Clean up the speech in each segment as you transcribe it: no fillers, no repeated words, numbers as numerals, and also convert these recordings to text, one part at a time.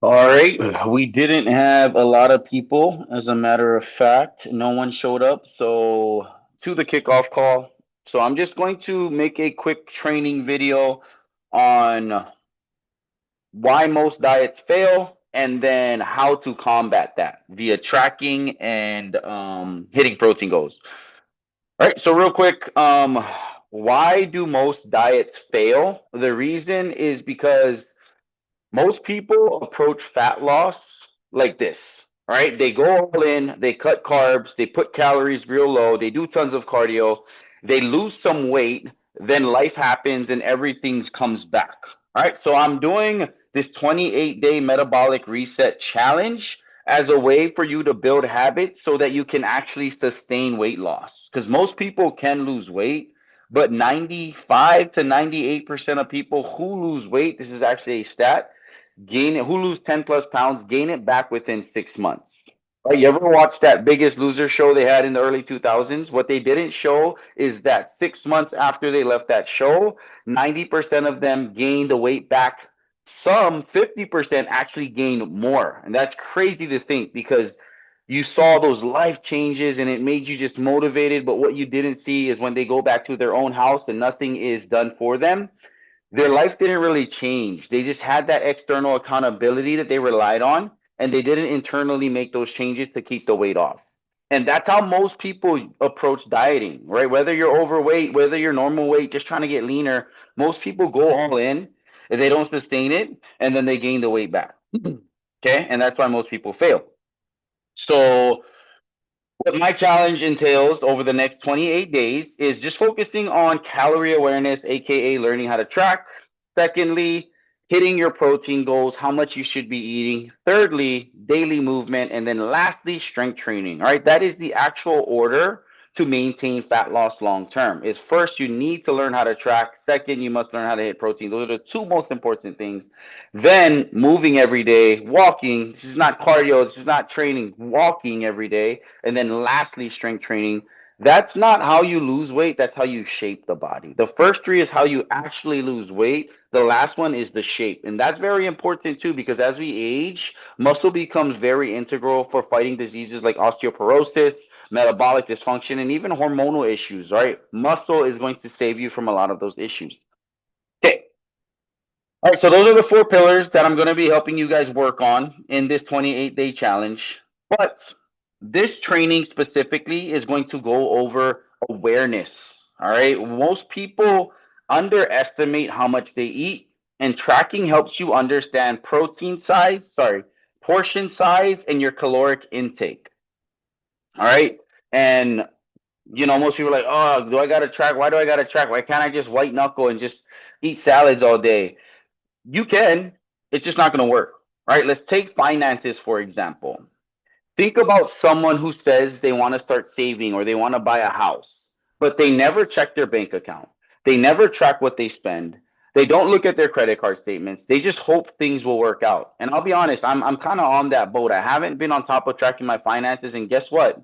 All right, we didn't have a lot of people, as a matter of fact. No one showed up, so to the kickoff call. So I'm just going to make a quick training video on why most diets fail and then how to combat that via tracking and hitting protein goals. All right, so real quick, why do most diets fail? The reason is because most people approach fat loss like this. All right, they go all in, they cut carbs, they put calories real low, they do tons of cardio, they lose some weight, then life happens and everything comes back. All right, so I'm doing this 28-day metabolic reset challenge as a way for you to build habits so that you can actually sustain weight loss. Because most people can lose weight, but 95 to 98% of people who lose weight, this is actually a stat, gain it, who lose 10 plus pounds, gain it back within 6 months. Right? You ever watch that Biggest Loser show they had in the early 2000s? What they didn't show is that 6 months after they left that show, 90% of them gained the weight back. Some 50% actually gained more. And that's crazy to think because you saw those life changes and it made you just motivated. But what you didn't see is when they go back to their own house and nothing is done for them, their life didn't really change. They just had that external accountability that they relied on, and they didn't internally make those changes to keep the weight off. And that's how most people approach dieting, right? Whether you're overweight, whether you're normal weight, just trying to get leaner, most people go all in and they don't sustain it, and then they gain the weight back. Okay. And that's why most people fail. So, what my challenge entails over the next 28 days is just focusing on calorie awareness, aka learning how to track. Secondly, hitting your protein goals, how much you should be eating. Thirdly, daily movement. And then lastly, strength training. All right, that is the actual order to maintain fat loss long term. Is first, you need to learn how to track. Second, you must learn how to hit protein. Those are the two most important things. Then, moving every day, walking. This is not cardio, this is not training, walking every day. And then lastly, strength training. That's not how you lose weight. That's how you shape the body. The first three is how you actually lose weight. The last one is the shape. And that's very important too, because as we age, muscle becomes very integral for fighting diseases like osteoporosis, metabolic dysfunction, and even hormonal issues, right? Muscle is going to save you from a lot of those issues. Okay. All right. So those are the four pillars that I'm going to be helping you guys work on in this 28-day challenge. But this training specifically is going to go over awareness. All right. Most people underestimate how much they eat, and tracking helps you understand portion size, and your caloric intake. All right. And, most people are like, oh, do I got to track? Why do I got to track? Why can't I just white knuckle and just eat salads all day? You can, it's just not going to work. Right. Let's take finances, for example. Think about someone who says they want to start saving or they want to buy a house, but they never check their bank account. They never track what they spend. They don't look at their credit card statements. They just hope things will work out. And I'll be honest, I'm kind of on that boat. I haven't been on top of tracking my finances, and guess what?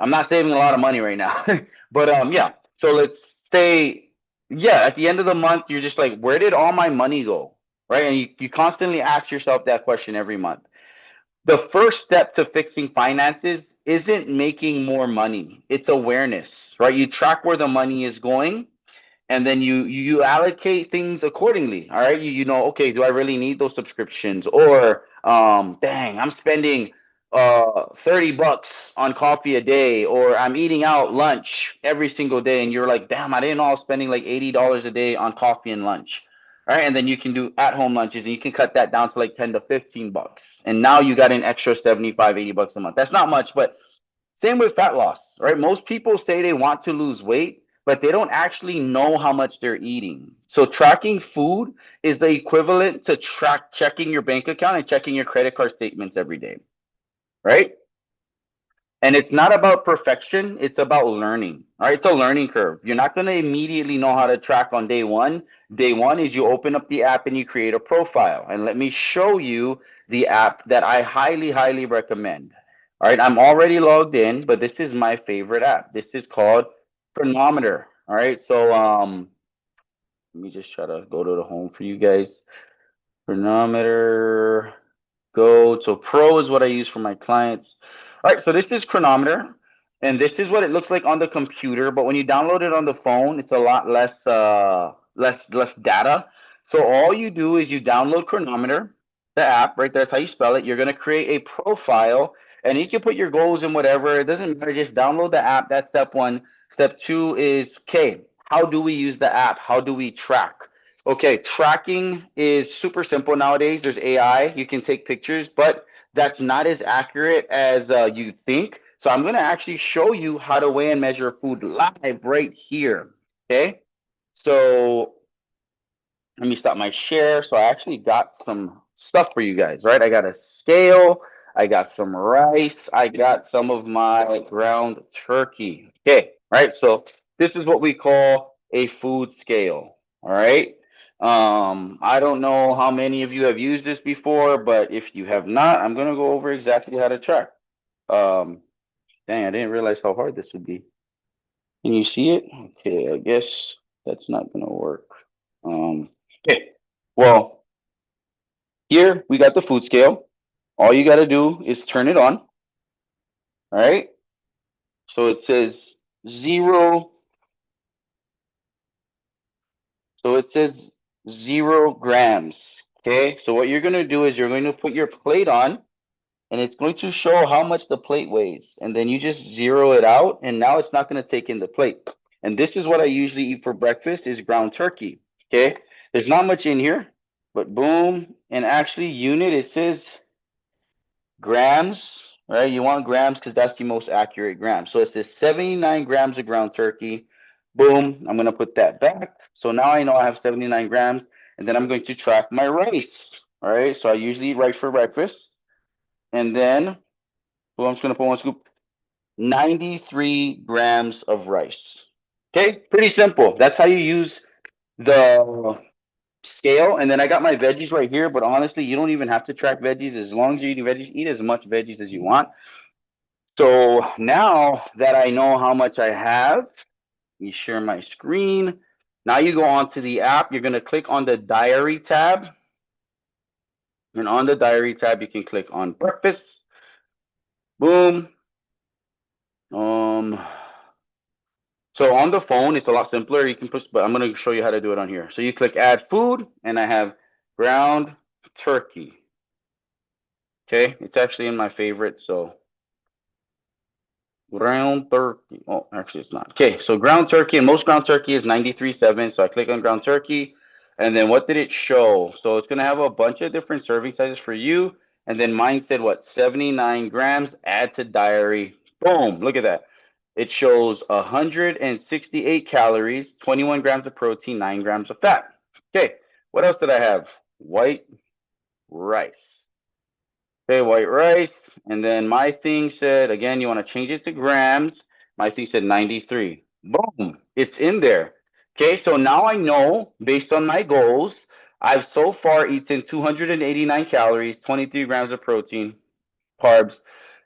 I'm not saving a lot of money right now. But yeah. So let's say, yeah, at the end of the month, you're just like, where did all my money go? Right? And you constantly ask yourself that question every month. The first step to fixing finances isn't making more money. It's awareness, right? You track where the money is going, and then you allocate things accordingly. All right. You know, okay, do I really need those subscriptions? Or dang, I'm spending $30 on coffee a day, or I'm eating out lunch every single day, and you're like, damn, I didn't know I was spending like $80 a day on coffee and lunch. All right. And then you can do at home lunches and you can cut that down to like 10 to $15. And now you got an extra 75, $80 a month. That's not much, but same with fat loss, right? Most people say they want to lose weight, but they don't actually know how much they're eating. So tracking food is the equivalent to checking your bank account and checking your credit card statements every day, right? And it's not about perfection, it's about learning. All right, it's a learning curve. You're not going to immediately know how to track on day one. Day one is you open up the app and you create a profile. And let me show you the app that I highly, highly recommend. All right, I'm already logged in, but this is my favorite app. This is called Chronometer. All right, so let me just try to go to the home for you guys. Chronometer. Go to Pro is what I use for my clients. All right, so this is chronometer, and this is what it looks like on the computer. But when you download it on the phone, it's a lot less data. So all you do is you download chronometer, the app, right? That's how you spell it. You're gonna create a profile, and you can put your goals and whatever. It doesn't matter. Just download the app. That's step one. Step two is okay. How do we use the app? How do we track? Okay, tracking is super simple nowadays. There's AI, you can take pictures, but that's not as accurate as you think. So I'm going to actually show you how to weigh and measure food live right here. Okay, so let me stop my share. So I actually got some stuff for you guys, right? I got a scale, I got some rice, I got some of my ground turkey. Okay, right? So this is what we call a food scale. All right. I don't know how many of you have used this before, but if you have not, I'm gonna go over exactly how to track. Um, Dang, I didn't realize how hard this would be. Can you see it? Okay, I guess that's not gonna work. Okay, well, here we got the food scale. All you got to do is turn it on. All right. So it says zero. So it says 0 grams. Okay. So what you're going to do is you're going to put your plate on and it's going to show how much the plate weighs. And then you just zero it out. And now it's not going to take in the plate. And this is what I usually eat for breakfast is ground turkey. Okay. There's not much in here, but boom. And actually unit, it says grams, right? You want grams because that's the most accurate gram. So it says 79 grams of ground turkey. Boom. I'm going to put that back. So now I know I have 79 grams. And then I'm going to track my rice. All right. So I usually eat rice for breakfast. And then, well, I'm just going to put one scoop 93 grams of rice. Okay. Pretty simple. That's how you use the scale. And then I got my veggies right here, but honestly, you don't even have to track veggies. As long as you're eating veggies, eat as much veggies as you want. So now that I know how much I have, let me share my screen. Now you go onto the app, you're going to click on the diary tab. And on the diary tab, you can click on breakfast. Boom. Um, so on the phone, it's a lot simpler. You can push, but I'm going to show you how to do it on here. So you click add food, and I have ground turkey. Okay, it's actually in my favorite, so ground turkey. Oh, actually, it's not. Okay, so ground turkey, and most ground turkey is 93.7. So I click on ground turkey, and then what did it show? So it's gonna have a bunch of different serving sizes for you, and then mine said what 79 grams. Add to diary. Boom! Look at that. It shows 168 calories, 21 grams of protein, 9 grams of fat. Okay, what else did I have? White rice. Okay, white rice. And then my thing said, again, you want to change it to grams. My thing said 93. Boom, it's in there. Okay, so now I know based on my goals, I've so far eaten 289 calories, 23 grams of protein, carbs,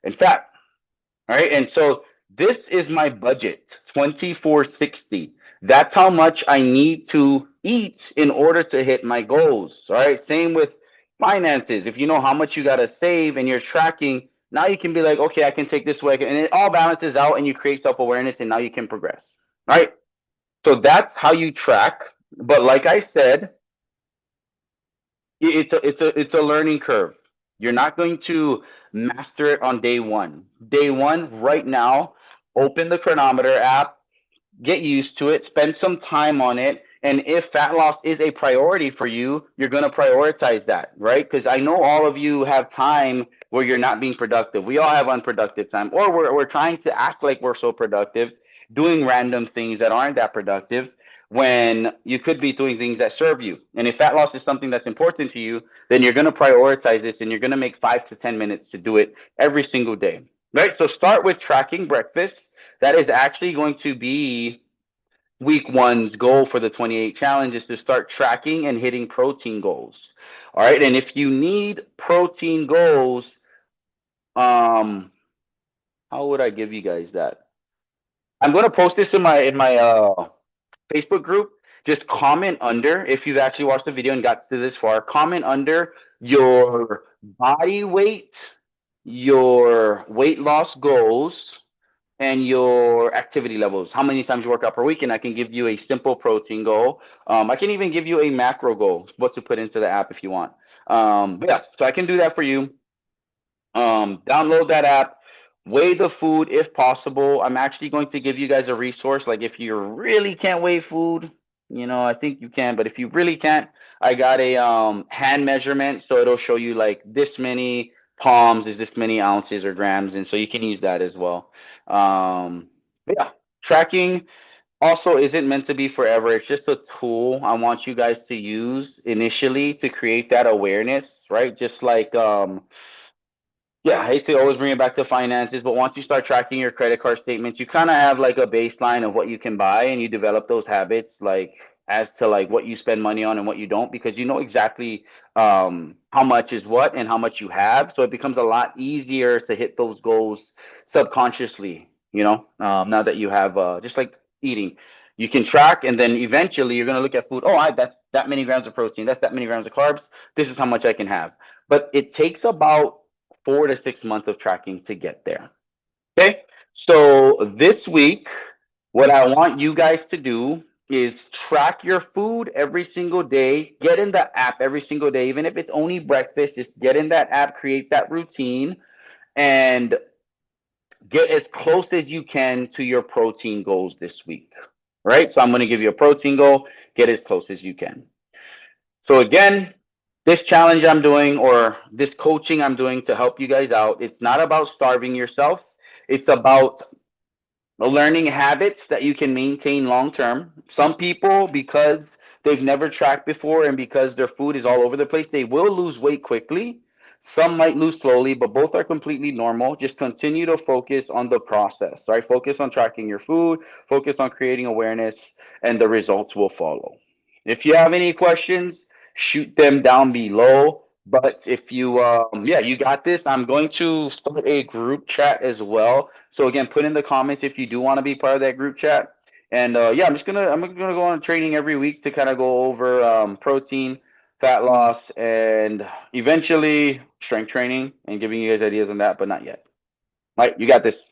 and fat. All right. And so this is my budget, 2460. That's how much I need to eat in order to hit my goals. All right. Same with finances. If you know how much you got to save and you're tracking, now you can be like, okay, I can take this way. And it all balances out and you create self awareness and now you can progress. Right. So that's how you track. But like I said, it's a learning curve. You're not going to master it on day one. Day one, right now, open the chronometer app, get used to it, spend some time on it. And if fat loss is a priority for you, you're going to prioritize that, right? Because I know all of you have time where you're not being productive. We all have unproductive time, or we're trying to act like we're so productive, doing random things that aren't that productive when you could be doing things that serve you. And if fat loss is something that's important to you, then you're going to prioritize this and you're going to make 5 to 10 minutes to do it every single day, right? So start with tracking breakfast. That is actually going to be week one's goal for the 28 challenge is to start tracking and hitting protein goals. All right. And if you need protein goals, how would I give you guys that? I'm going to post this in my Facebook group. Just comment under if you've actually watched the video and got to this far. Comment under your body weight, your weight loss goals, and your activity levels. How many times you work out per week? And I can give you a simple protein goal. I can even give you a macro goal, what to put into the app if you want. But yeah, so I can do that for you. Download that app, weigh the food if possible. I'm actually going to give you guys a resource. Like if you really can't weigh food, I think you can, but if you really can't, I got a hand measurement, so it'll show you like this many palms is this many ounces or grams, and so you can use that as well. But yeah, tracking also isn't meant to be forever. It's just a tool I want you guys to use initially to create that awareness, right? Just like yeah, I hate to always bring it back to finances, but once you start tracking your credit card statements, you kind of have like a baseline of what you can buy, and you develop those habits like as to like what you spend money on and what you don't, because you know exactly how much is what and how much you have. So it becomes a lot easier to hit those goals subconsciously, now that you have just like eating. You can track, and then eventually you're gonna look at food. Oh, that's that many grams of protein. That's that many grams of carbs. This is how much I can have. But it takes about 4 to 6 months of tracking to get there. Okay. So this week, what I want you guys to do is track your food every single day. Get in the app every single day, even if it's only breakfast, just get in that app, create that routine, and get as close as you can to your protein goals this week. Right? So I'm going to give you a protein goal, get as close as you can. So again, this challenge I'm doing or this coaching I'm doing to help you guys out, it's not about starving yourself. It's about learning habits that you can maintain long term. Some people, because they've never tracked before and because their food is all over the place, they will lose weight quickly. Some might lose slowly, but both are completely normal. Just continue to focus on the process, right? Focus on tracking your food, focus on creating awareness, and the results will follow. If you have any questions, shoot them down below. But if you, yeah, you got this. I'm going to start a group chat as well. So again, put in the comments if you do want to be part of that group chat. And yeah, I'm gonna go on training every week to kind of go over protein, fat loss, and eventually strength training and giving you guys ideas on that, but not yet. All right, you got this.